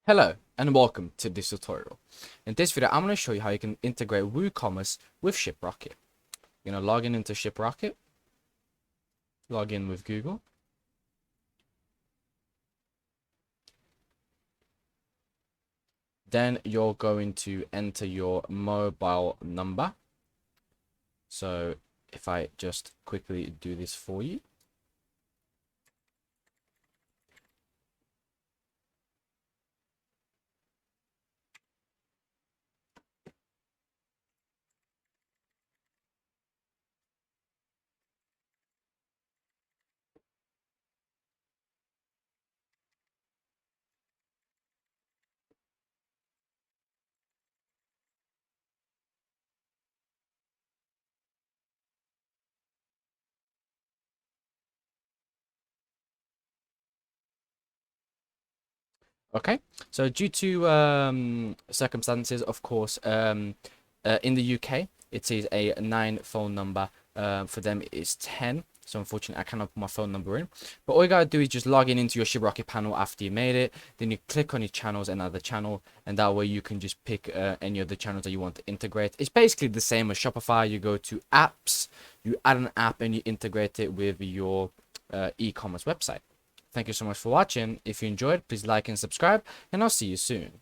Hello and welcome to this tutorial. In this video, I'm going to show you how you can integrate WooCommerce with Shiprocket. You're going to log in into Shiprocket, log in with Google. Then you're going to enter your mobile number. So if I just quickly do this for you. Okay, so due to circumstances, of course, in the UK, it is a 9 phone number. For them, it's 10. So unfortunately, I cannot put my phone number in. But all you gotta do is just log in into your Shiprocket panel after you made it. Then you click on your channels, another channel, and that way you can just pick any of the channels that you want to integrate. It's basically the same as Shopify. You go to apps, you add an app, and you integrate it with your e-commerce website. Thank you so much for watching. If you enjoyed, please like and subscribe, and I'll see you soon.